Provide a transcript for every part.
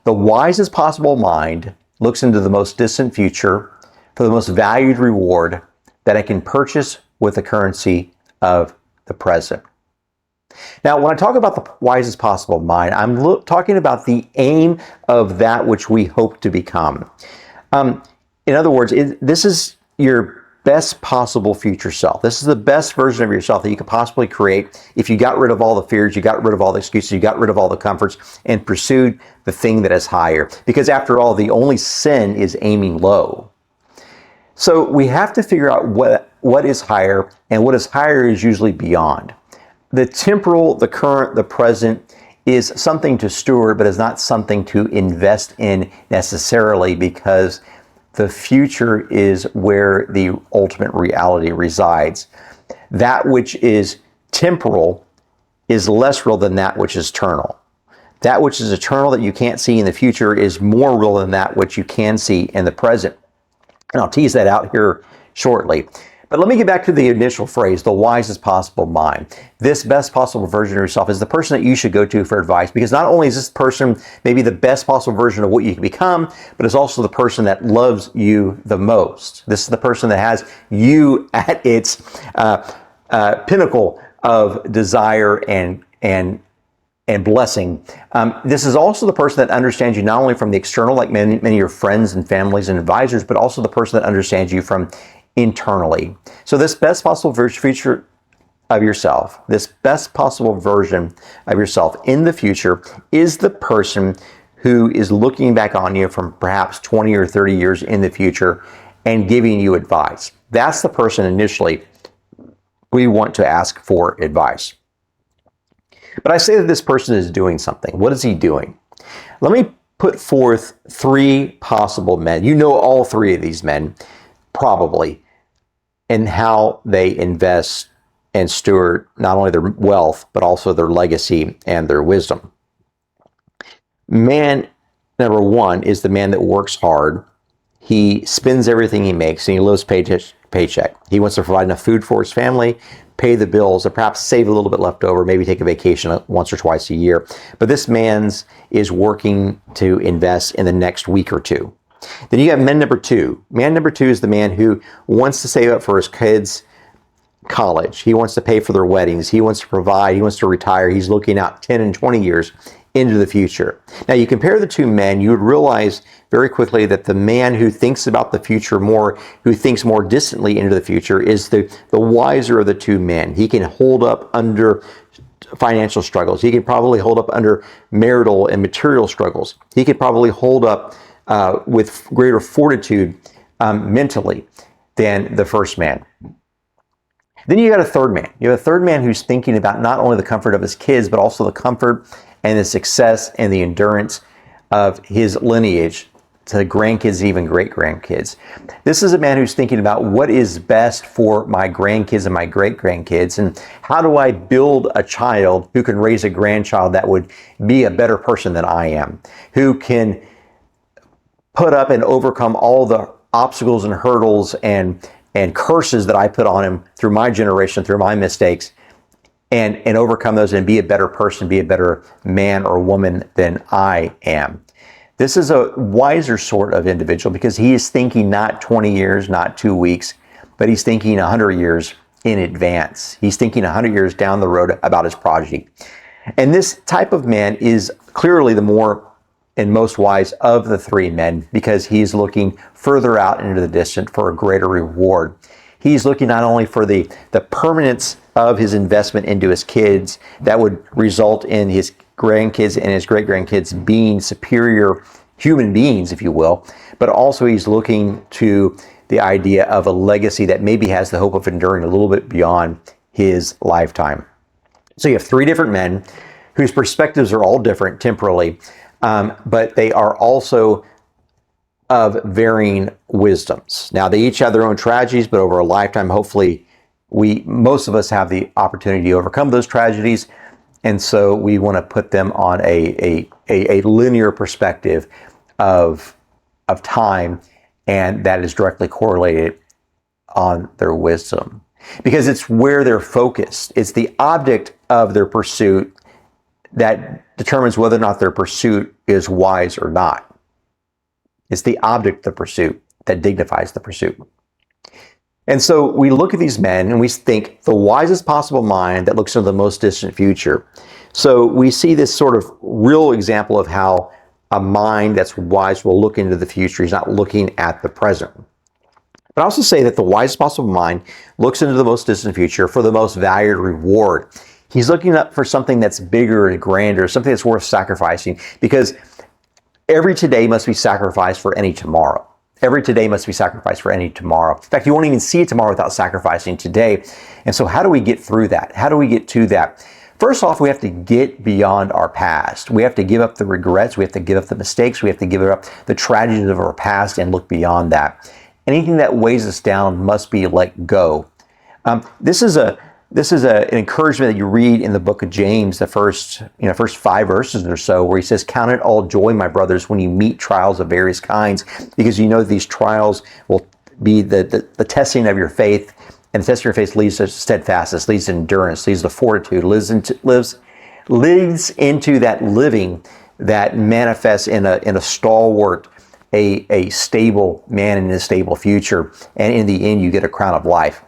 The wisest possible mind looks into the most distant future for the most valued reward that it can purchase with the currency of the present. Now, when I talk about the wisest possible mind, I'm talking about the aim of that which we hope to become. In other words, this is your best possible future self. This is the best version of yourself that you could possibly create if you got rid of all the fears, you got rid of all the excuses, you got rid of all the comforts, and pursued the thing that is higher. Because after all, the only sin is aiming low. So we have to figure out what is higher, and what is higher is usually beyond. The temporal, the current, the present is something to steward, but is not something to invest in necessarily, because the future is where the ultimate reality resides. That which is temporal is less real than that which is eternal. That which is eternal that you can't see in the future is more real than that which you can see in the present. And I'll tease that out here shortly. But let me get back to the initial phrase, the wisest possible mind. This best possible version of yourself is the person that you should go to for advice, because not only is this person maybe the best possible version of what you can become, but it's also the person that loves you the most. This is the person that has you at its pinnacle of desire and blessing. This is also the person that understands you not only from the external, like many of your friends and families and advisors, but also the person that understands you from internally. So this best possible future of yourself, this best possible version of yourself in the future is the person who is looking back on you from perhaps 20 or 30 years in the future and giving you advice. That's the person initially we want to ask for advice. But I say that this person is doing something. What is he doing? Let me put forth three possible men. You know all three of these men, probably, and how they invest and steward not only their wealth, but also their legacy and their wisdom. Man number one is the man that works hard. He spends everything he makes and he lives paycheck. He wants to provide enough food for his family, pay the bills, or perhaps save a little bit left over, maybe take a vacation once or twice a year. But this man's is working to invest in the next week or two. Then you have man number two. Man number two is the man who wants to save up for his kids' college. He wants to pay for their weddings. He wants to provide. He wants to retire. He's looking out 10 and 20 years into the future. Now, you compare the two men, you would realize very quickly that the man who thinks about the future more, who thinks more distantly into the future, is the wiser of the two men. He can hold up under financial struggles. He can probably hold up under marital and material struggles. He could probably hold up with greater fortitude mentally than the first man. Then you got a third man. You have a third man who's thinking about not only the comfort of his kids, but also the comfort and the success and the endurance of his lineage to grandkids, even great-grandkids. This is a man who's thinking about what is best for my grandkids and my great-grandkids, and how do I build a child who can raise a grandchild that would be a better person than I am, who can put up and overcome all the obstacles and hurdles and curses that I put on him through my generation, through my mistakes, and overcome those and be a better person, be a better man or woman than I am. This is a wiser sort of individual because he is thinking not 20 years, not 2 weeks, but he's thinking 100 years in advance. He's thinking 100 years down the road about his progeny. And this type of man is clearly the more and most wise of the three men because he's looking further out into the distant for a greater reward. He's looking not only for the permanence of his investment into his kids that would result in his grandkids and his great-grandkids being superior human beings, if you will, but also he's looking to the idea of a legacy that maybe has the hope of enduring a little bit beyond his lifetime. So you have three different men whose perspectives are all different temporally, but they are also of varying wisdoms. Now, they each have their own tragedies, but over a lifetime, hopefully, most of us have the opportunity to overcome those tragedies, and so we want to put them on a linear perspective of time, and that is directly correlated on their wisdom, because it's where they're focused. It's the object of their pursuit that determines whether or not their pursuit is wise or not. It's the object of the pursuit that dignifies the pursuit. And so we look at these men and we think the wisest possible mind that looks into the most distant future. So we see this sort of real example of how a mind that's wise will look into the future. He's not looking at the present. But I also say that the wisest possible mind looks into the most distant future for the most valued reward. He's looking up for something that's bigger and grander, something that's worth sacrificing, because every today must be sacrificed for any tomorrow. Every today must be sacrificed for any tomorrow. In fact, you won't even see it tomorrow without sacrificing today. And so how do we get through that? How do we get to that? First off, we have to get beyond our past. We have to give up the regrets. We have to give up the mistakes. We have to give up the tragedies of our past and look beyond that. Anything that weighs us down must be let go. This is an encouragement that you read in the book of James, the first 5 verses or so, where he says, "Count it all joy, my brothers, when you meet trials of various kinds, because you know these trials will be the testing of your faith, and the testing of your faith leads to steadfastness, leads to endurance, leads to fortitude, lives into that living that manifests in a stalwart, a stable man in a stable future, and in the end you get a crown of life."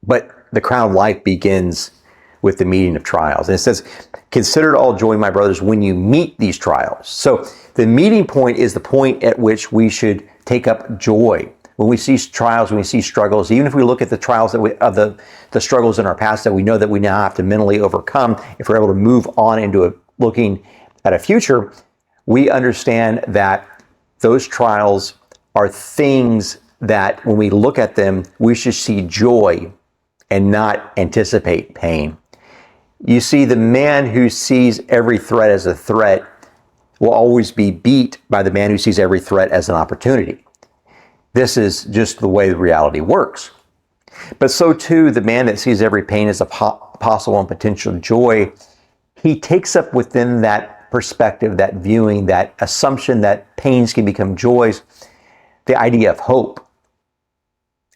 But the crown of life begins with the meeting of trials. And it says, "Consider it all joy, my brothers, when you meet these trials." So the meeting point is the point at which we should take up joy. When we see trials, when we see struggles, even if we look at the trials the struggles in our past that we know that we now have to mentally overcome, if we're able to move on into looking at a future, we understand that those trials are things that when we look at them, we should see joy and not anticipate pain. You see, the man who sees every threat as a threat will always be beat by the man who sees every threat as an opportunity. This is just the way reality works. But so too, the man that sees every pain as a possible and potential joy, he takes up within that perspective, that viewing, that assumption that pains can become joys, the idea of hope.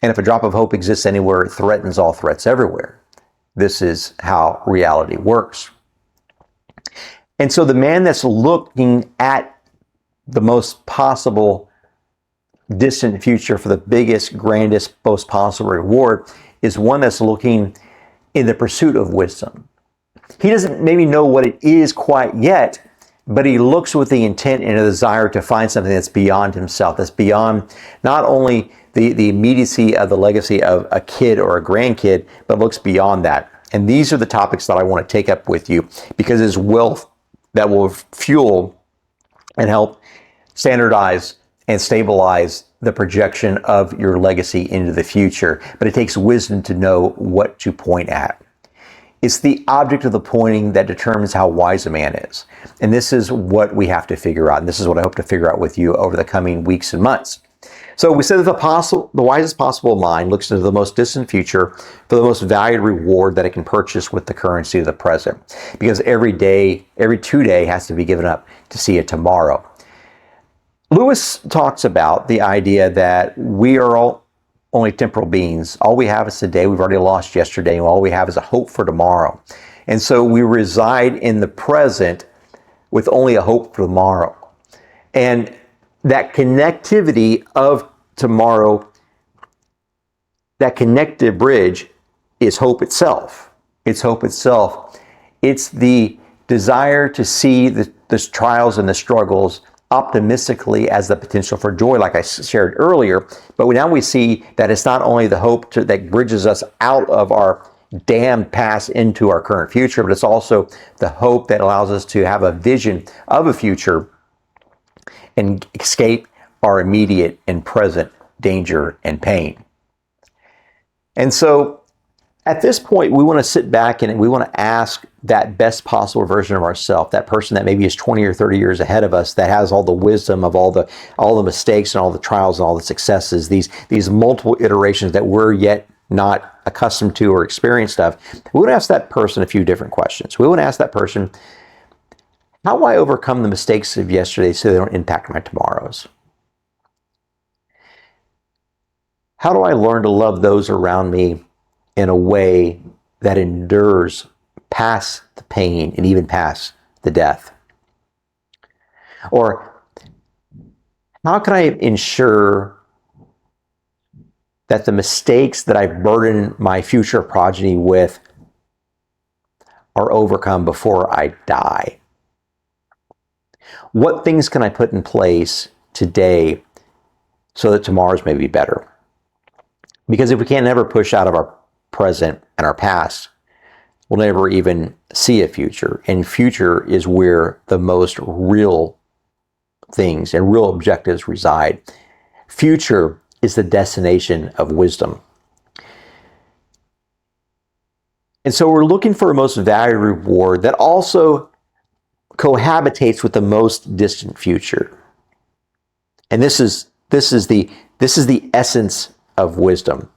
And if a drop of hope exists anywhere, it threatens all threats everywhere. This is how reality works. And so the man that's looking at the most possible distant future for the biggest, grandest, most possible reward is one that's looking in the pursuit of wisdom. He doesn't maybe know what it is quite yet, but he looks with the intent and a desire to find something that's beyond himself, that's beyond not only the immediacy of the legacy of a kid or a grandkid, but looks beyond that. And these are the topics that I want to take up with you, because it's wealth that will fuel and help standardize and stabilize the projection of your legacy into the future. But it takes wisdom to know what to point at. It's the object of the pointing that determines how wise a man is. And this is what we have to figure out. And this is what I hope to figure out with you over the coming weeks and months. So we said that the wisest possible mind looks into the most distant future for the most valued reward that it can purchase with the currency of the present. Because every today has to be given up to see a tomorrow. Lewis talks about the idea that we are all only temporal beings. All we have is today. We've already lost yesterday, and all we have is a hope for tomorrow. And so we reside in the present with only a hope for tomorrow. And that connectivity of tomorrow, that connective bridge, is hope itself. It's hope itself. It's the desire to see the trials and the struggles optimistically as the potential for joy, like I shared earlier. But now we see that it's not only the hope that bridges us out of our damned past into our current future, but it's also the hope that allows us to have a vision of a future and escape our immediate and present danger and pain. And so at this point, we want to sit back and we want to ask that best possible version of ourselves, that person that maybe is 20 or 30 years ahead of us, that has all the wisdom of all the mistakes and all the trials and all the successes, these multiple iterations that we're yet not accustomed to or experienced of. We want to ask that person a few different questions. We want to ask that person, how do I overcome the mistakes of yesterday so they don't impact my tomorrows? How do I learn to love those around me in a way that endures past the pain and even past the death? Or how can I ensure that the mistakes that I burden my future progeny with are overcome before I die? What things can I put in place today so that tomorrow's may be better? Because if we can't ever push out of our present and our past, we'll never even see a future. And future is where the most real things and real objectives reside. Future is the destination of wisdom. And so we're looking for a most valued reward that also cohabitates with the most distant future. And this is the essence of wisdom.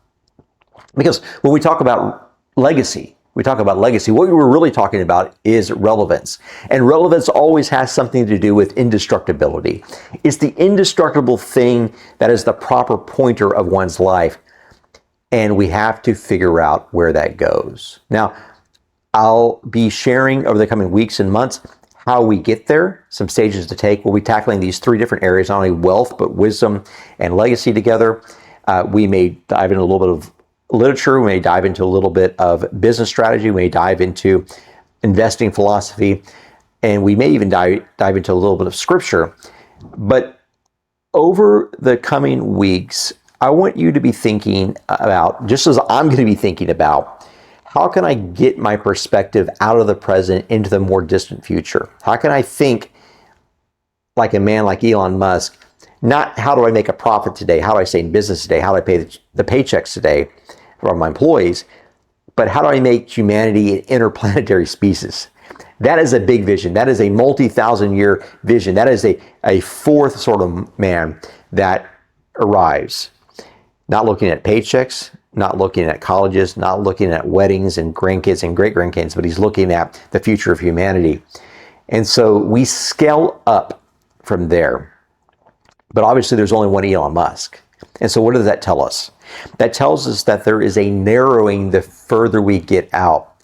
Because when we talk about legacy, what we're really talking about is relevance. And relevance always has something to do with indestructibility. It's the indestructible thing that is the proper pointer of one's life. And we have to figure out where that goes. Now, I'll be sharing over the coming weeks and months how we get there, some stages to take. We'll be tackling these three different areas, not only wealth, but wisdom and legacy together. We may dive into a little bit of literature. We may dive into a little bit of business strategy. We may dive into investing philosophy. And we may even dive into a little bit of scripture. But over the coming weeks, I want you to be thinking about, just as I'm going to be thinking about, how can I get my perspective out of the present into the more distant future? How can I think like a man like Elon Musk? Not how do I make a profit today? How do I stay in business today? How do I pay the paychecks today from my employees? But how do I make humanity an interplanetary species? That is a big vision. That is a multi-thousand-year vision. That is a fourth sort of man that arrives. Not looking at paychecks, not looking at colleges, not looking at weddings and grandkids and great-grandkids, but he's looking at the future of humanity. And so we scale up from there. But obviously there's only one Elon Musk. And so what does that tell us? That tells us that there is a narrowing the further we get out.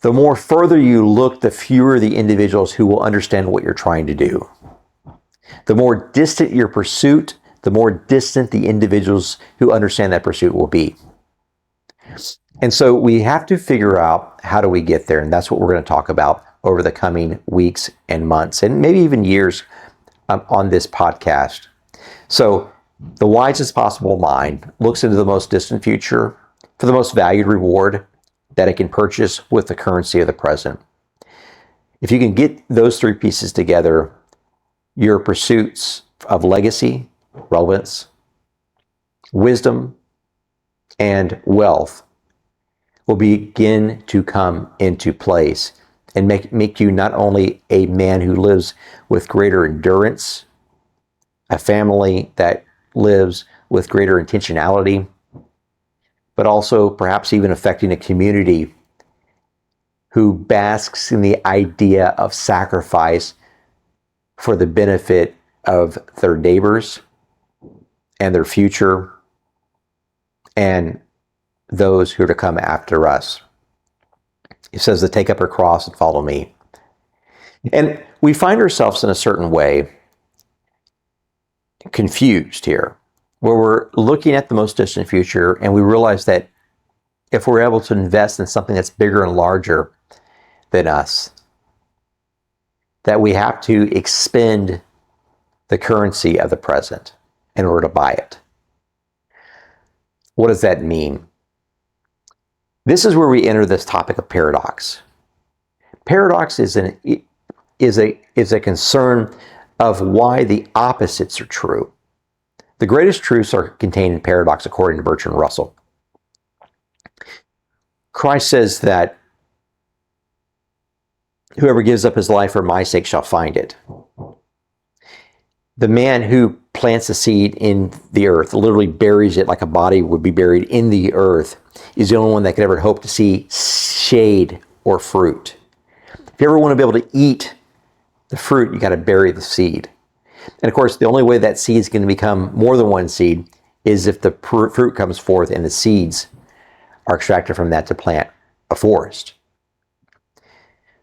The more further you look, the fewer the individuals who will understand what you're trying to do. The more distant your pursuit, the more distant the individuals who understand that pursuit will be. And so we have to figure out how do we get there. And that's what we're going to talk about over the coming weeks and months and maybe even years on this podcast. So the wisest possible mind looks into the most distant future for the most valued reward that it can purchase with the currency of the present. If you can get those three pieces together, your pursuits of legacy, relevance, wisdom, and wealth will begin to come into place and make you not only a man who lives with greater endurance, a family that lives with greater intentionality, but also perhaps even affecting a community who basks in the idea of sacrifice for the benefit of their neighbors and their future and those who are to come after us. He says to take up your cross and follow me. And we find ourselves in a certain way confused here, where we're looking at the most distant future and we realize that if we're able to invest in something that's bigger and larger than us, that we have to expend the currency of the present in order to buy it. What does that mean? This is where we enter this topic of paradox. Paradox is a concern of why the opposites are true. The greatest truths are contained in paradox, according to Bertrand Russell. Christ says that whoever gives up his life for my sake shall find it. The man who plants a seed in the earth, literally buries it like a body would be buried in the earth, is the only one that could ever hope to see shade or fruit. If you ever want to be able to eat the fruit, you got to bury the seed. And of course, the only way that seed is going to become more than one seed is if the fruit comes forth and the seeds are extracted from that to plant a forest.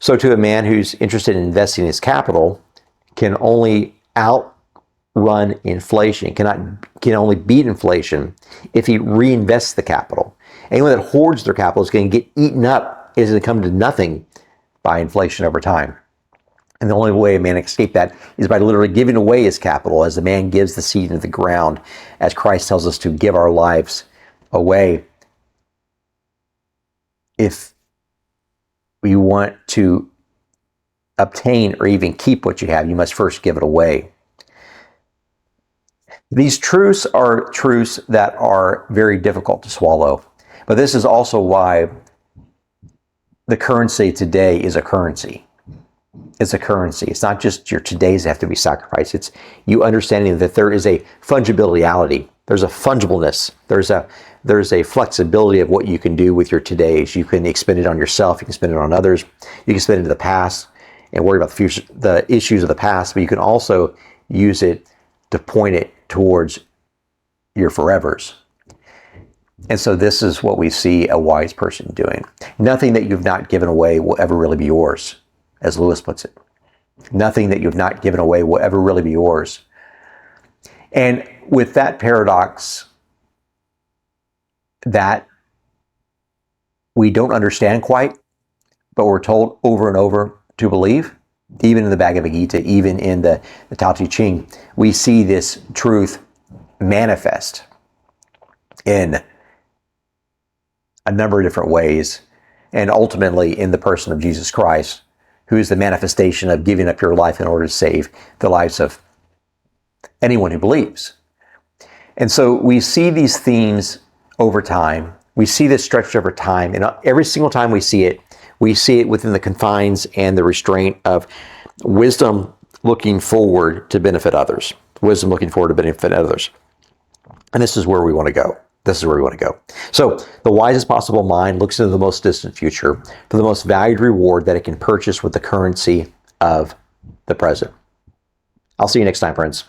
So to a man who's interested in investing his capital, can only outrun inflation, can only beat inflation if he reinvests the capital. Anyone that hoards their capital is going to get eaten up, is going to come to nothing by inflation over time. And the only way a man escape that is by literally giving away his capital, as the man gives the seed into the ground, as Christ tells us to give our lives away. If we want to obtain or even keep what you have, you must first give it away. These truths are truths that are very difficult to swallow. But this is also why the currency today is a currency. It's a currency. It's not just your todays that have to be sacrificed. It's you understanding that there is a fungibility. There's a fungibleness. There's a flexibility of what you can do with your todays. You can expend it on yourself. You can spend it on others. You can spend it into the past and worry about the future, the issues of the past. But you can also use it to point it towards your forevers. And so this is what we see a wise person doing. Nothing that you've not given away will ever really be yours, as Lewis puts it. Nothing that you've not given away will ever really be yours. And with that paradox that we don't understand quite, but we're told over and over to believe, even in the Bhagavad Gita, even in the Tao Te Ching, we see this truth manifest in a number of different ways, and ultimately in the person of Jesus Christ, who is the manifestation of giving up your life in order to save the lives of anyone who believes. And so we see these themes over time. We see this stretched over time, and every single time we see it within the confines and the restraint of wisdom looking forward to benefit others. Wisdom looking forward to benefit others. And this is where we want to go. This is where we want to go. So the wisest possible mind looks into the most distant future for the most valued reward that it can purchase with the currency of the present. I'll see you next time, friends.